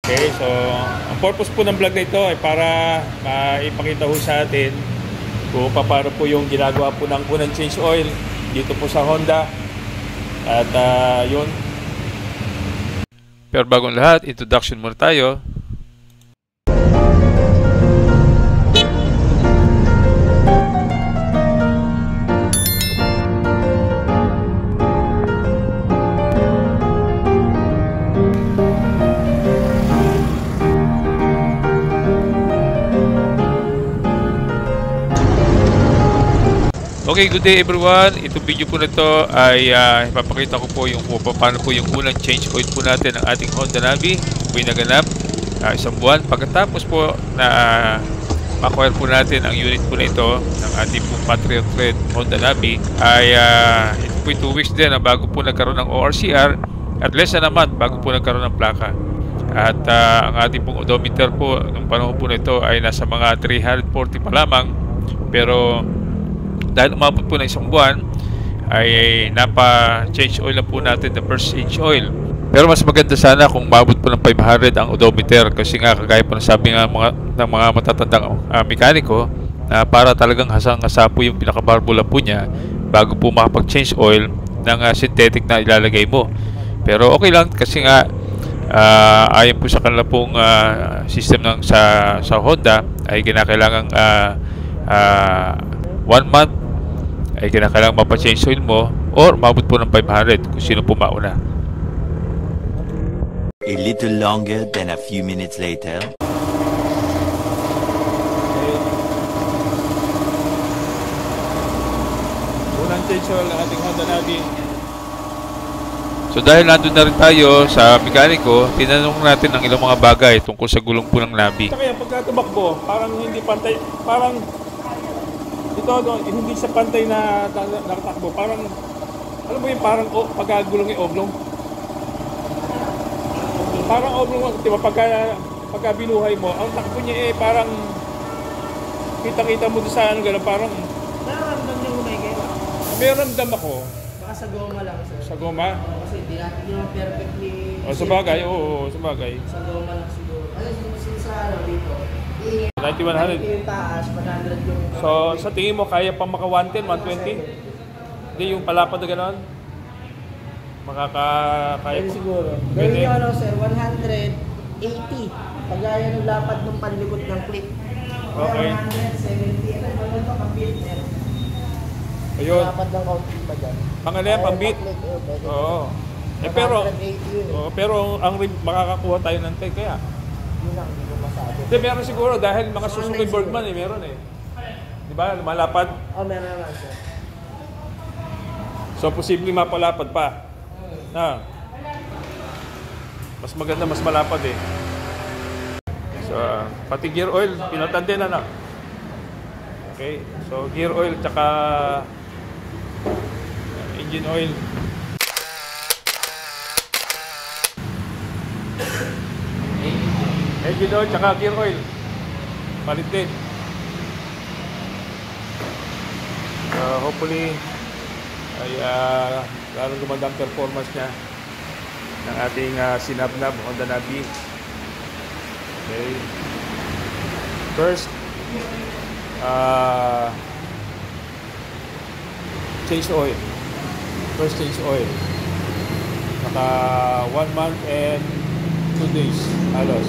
Okay, so ang purpose po ng vlog na ito ay para maipakita ho sa atin kung paano po yung ginagawa po ng unang change oil dito po sa Honda. At yun. Pero bagong lahat, introduction muna tayo. Okay, good day everyone. Itong video po na to ay ipapakita ko po yung paano po yung unang change oil po natin ng ating Honda Navi. Po yung naganap isang buwan. Pagkatapos po na acquire po natin ang unit po na ito ng ating po Patriot Red Honda Navi ay ito po 2 weeks din na bago po nagkaroon ng ORCR at less na naman bago po nagkaroon ng plaka. At ang ating pong odometer po ng panahon po na ito ay nasa mga 340 pa lamang, pero dahil umabot po na isang buwan ay napa-change oil na po natin the first change oil. Pero mas maganda sana kung umabot po ng 500 ang odometer, kasi nga kagaya po ng sabi nga ng mga matatandang mekaniko na para talagang hasang-hasa po yung pinakabarbula po niya bago po makapag-change oil ng synthetic na ilalagay mo. Pero okay lang kasi nga ayon po sa kanila pong system ng sa Honda ay kinakailangan 1 month ay kinakailangan mapa-change oil mo or mabot po ng 500 kung sino po mauna. A little longer than a few minutes later. Unang change oil ng ating Honda Navi. So dahil nandun na rin tayo sa mekaniko, tinanong natin ang ilang mga bagay tungkol sa gulong po ng Navi. Kaya pagka tumakbo, parang hindi pantay, parang ito hindi sa pantay na nakatakbo, parang alam mo yung parang pagkagulong yung oblong, parang oblong, di ba? Pagka binuhay mo ang takbo niya parang kita mo sa ano gano'n, parang nararamdam niyo mo kayo? may ramdam ako. Baka sa goma lang, sir. Sa goma? Kasi di natin yung perfectly Sa bagay, oo, sa bagay. sa goma lang siguro. Kasi sa ano dito 9100. yung taas, 100 yung So, sa tingin mo, kaya pa maka 110, 120? Hindi, yung palapad na gano'n? Makakaya pwede po? siguro. Pwede. Gawin nyo ano, sir, 180. Pagaya ng lapad ng panlikot ng clip. Okay. 170. Ano ito, kapit. Ayun. Lapad ng kaunti pa dyan. Pang ano yan, pang beat? Oo. Pero, 180 pero ang makakakuha tayo ng tank kaya. Yun lang, hindi ko masabi. Hindi, meron siguro dahil mga Suzuki Bergman meron Di ba? Malapad. Meron naman, sir. So, posibleng mapalapad pa. Mas maganda, mas malapad So, pati gear oil, pinatan din Okay, so gear oil tsaka engine oil. Engine oil tsaka gear oil palit din. Hopefully ay lalong gumanda ang performance niya ng ating sinabnab Honda Navi. Okay. First change oil. First change oil. Naka 1 month and 2 days halos.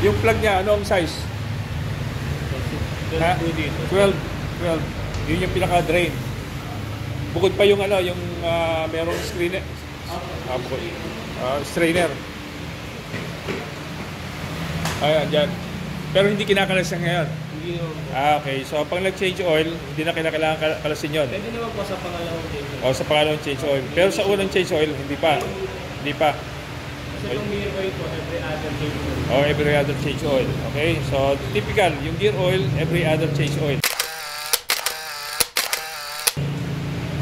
Yung plug niya, anong size? 12. Yun yung pinaka-drain. Bukod pa yung yung merong strainer. Strainer. Ayan, dyan. Pero hindi kinakalasan ngayon. Okay. So, pag nag-change oil, hindi na kinakailangan kalasin yun. Pwede naman po sa pangalawang change oil. Sa pangalawang change oil. Pero sa unang change oil, hindi pa. Kasi itong gear oil po, every other change oil. Every other change oil. Okay? So, typical, yung gear oil, every other change oil.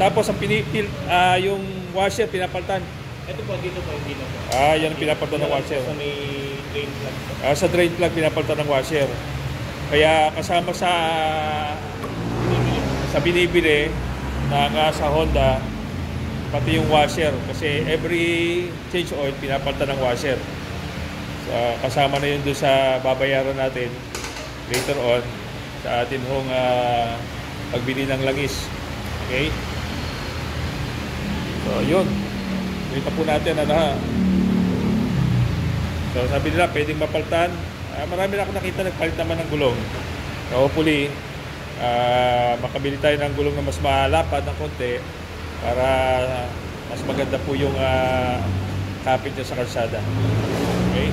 Tapos, ang yung washer, pinapalitan. Ito po, dito po, hindi na po. Yan ang pinapalitan ng washer. Sa may drain plug. Sa drain plug, pinapalitan ng washer. Kaya kasama sa binibili, sa Honda, pati yung washer. Kasi every change oil, pinapalitan ng washer. So, kasama na yun doon sa babayaran natin later on sa atin hong pagbili ng langis. Okay? So, yun. Kita po natin ano ha. So, sabi nila, pwedeng mapalitan. Marami na ako nakita nagpalit naman ng gulong. So, hopefully, makabili tayo ng gulong na mas malapad ng konti para mas maganda po yung kapit niya sa kalsada. Okay?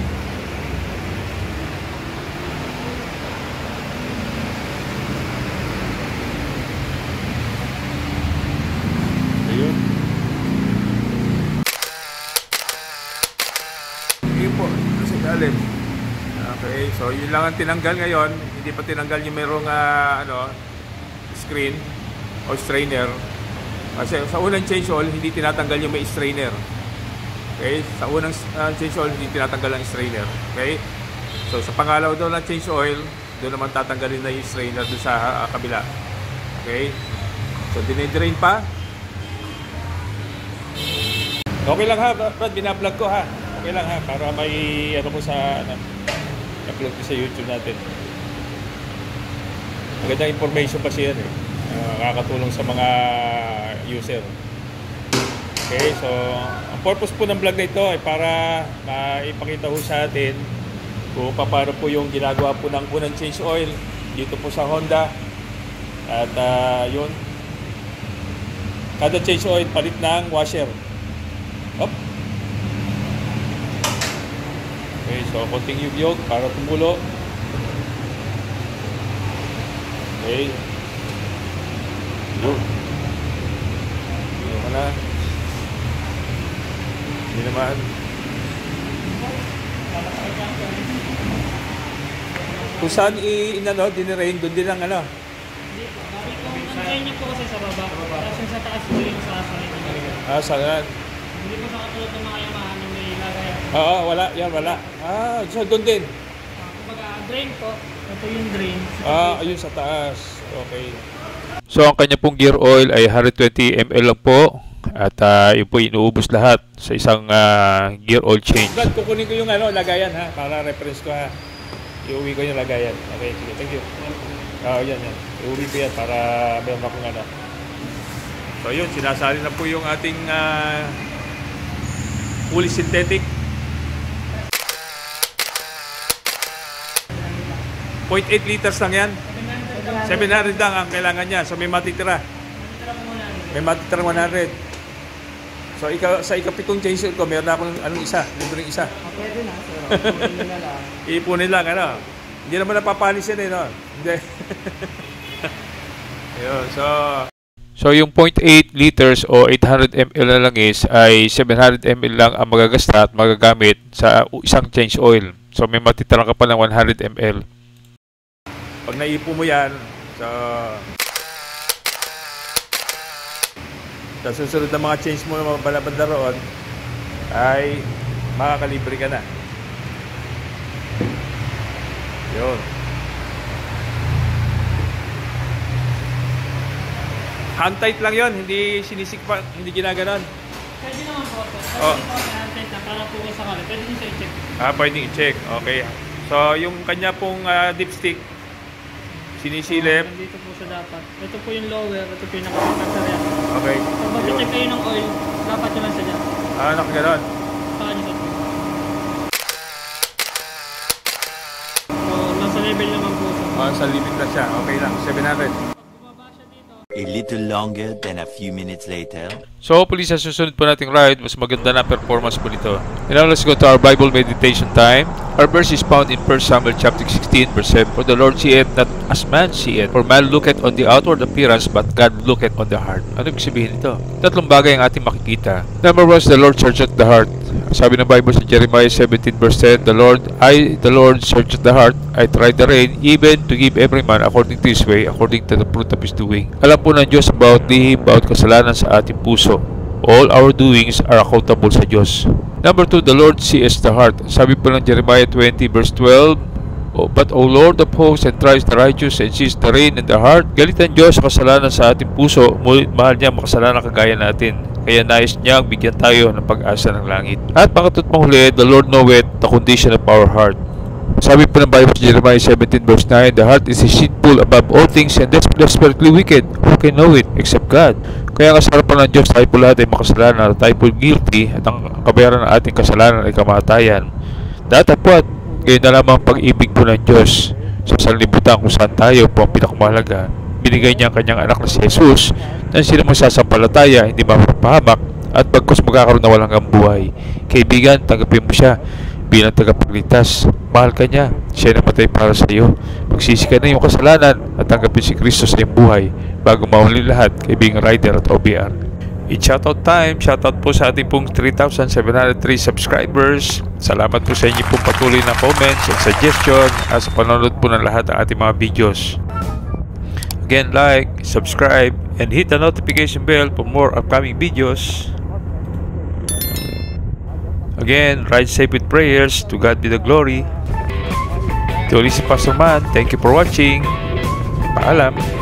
Ayun. Ayun po, nasa ilalim. Okay, so yun lang ang tinanggal ngayon. Hindi pa tinanggal yung merong screen o strainer. Kasi sa unang change oil, hindi tinatanggal yung may strainer. Okay, sa unang change oil, hindi tinatanggal ang strainer. Okay, so sa pangalaw daw ng change oil, doon naman tatanggalin na yung strainer doon sa kabila. Okay, so dinidrain pa. Okay lang ha, Brad, binablog ko ha. Okay lang ha, para may ano ko sa upload ko sa YouTube natin. Magandang information kasi yan eh. Nakakatulong sa mga user. Okay, so ang purpose po ng vlog na ito ay para maipakita ho sa atin kung paano po yung ginagawa po ng unang change oil dito po sa Honda. At yun, kada change oil palit ng washer. Up. Okay, so konting yugyog para tumulo. Okay. Yun. Yun ka na. Hindi naman. Kung saan dinirain, doon din ang ano? Ang niyo po kasi sa baba. Tapos sa taas po yung sa salin. Saan? Hindi po sa katulad ng mga Yamaha na may lagay. Oo, wala. Yan, wala. So doon din. Kumbaga, drain po. Ito yung drain. Ayun sa taas. Okay. So ang kanya pong gear oil ay 120 ml lang po. At yun po inuubos lahat sa isang gear oil change. Brad, kukunin ko yung lagayan ha. Para reference ko ha. Iuwi ko yung lagayan. Okay, sige. Thank you. Yan. Iuwi ko yan para meron akong ano. So yun, sinasali na po yung ating fully synthetic. 0.8 liters lang yan. 700 lang ang kailangan niya. So may matitira. May matitira 100. So sa ikapitong change ko, meron na akong isa. Libreng isa. Pwede na. So, ipunin na lang. Ipunin lang, Hindi naman napapalis yan no? Hindi. Ayun, So yung 0.8 liters o 800 ml na langis ay 700 ml lang ang magagasta at magagamit sa isang change oil. So may matitira ka pa ng 100 ml. pag naipo mo yan, sa susunod na mga change mo na mga balabanda roon, ay makakalibre ka na. Yun. Hand tight lang yon, hindi sinisikpa, hindi ginaganon. Pwede naman po. Oh. Pwede po hand tight na para po sa kanya. Pwede nyo sa i-check. Pwedeng i-check. Okay. So, yung kanya pong dipstick, sinisilip. Dito po siya dapat. Ito po yung lower, ito po yung nakapagkakasar yan. Okay. So, mag-check kayo ng oil, dapat yun lang siya dyan. Nakaganon. Saka nyo sa ito. So, nasa level naman po siya. Sa limit na siya. Okay lang. 700. A little longer than a few minutes later. So hopefully sa susunod po nating ride, mas maganda na performance po nito. And now let's go to our Bible meditation time. Our verse is found in 1 Samuel chapter 16 verse 7. For the Lord seeth not as man seeth, for man looketh on the outward appearance, but God looketh on the heart. Ano ibig sabihin ito? Tatlong bagay ang ating makikita. Number 1, the Lord searcheth the heart. Sabi ng Bible sa Jeremiah 17 verse 10, the Lord searcheth the heart, I try the rein, even to give every man according to his way, according to the fruit of his doing. Alam po ng Diyos about lihim, about kasalanan sa ating puso. All our doings are accountable sa Diyos. Number 2, the Lord sees the heart. Sabi po ng Jeremiah 20 verse 12, But, O Lord of hosts, and tries the righteous and sees the rein in their heart. Galit ang Diyos sa kasalanan sa ating puso, ngunit mahal niya makasalanan kagaya natin. Kaya nais niya bigyan tayo ng pag-asa ng langit. At pangatut panghuli, the Lord knoweth the condition of our heart. Sabi po ng Bible sa Jeremiah 17 verse 9, the heart is deceitful above all things and desperately wicked. Who can know it except God? Kaya nga sa harapan ng Diyos, tayo po lahat ay makasalanan at tayo po guilty at ang kabayaran ng ating kasalanan ay kamatayan. Datapwat, ngayon na lamang pag-ibig po ng Diyos sa sanlibutan kung saan tayo po ang pinakamahalaga. Binigay niya ang kanyang anak na si Jesus na sila magsasampalataya, hindi mapapahamak at bagkus magkakaroon na walang buhay. Kaibigan, tanggapin mo siya bilang tagapagligtas. Mahal ka niya, siya namatay para sa iyo. Magsisi ka na iyong kasalanan at tanggapin si Kristo sa iyong buhay bago mahuli lahat, kaibigang rider at OBR. It's shoutout time. Shoutout po sa ating pong 3,703 subscribers. Salamat po sa inyo pong patuloy na comments and suggestion at sa panonood po ng lahat ng ating mga videos. Again, like, subscribe, and hit the notification bell for more upcoming videos. Again, ride safe with prayers. To God be the glory. Ito ulit si Pastor Man. Thank you for watching. Paalam.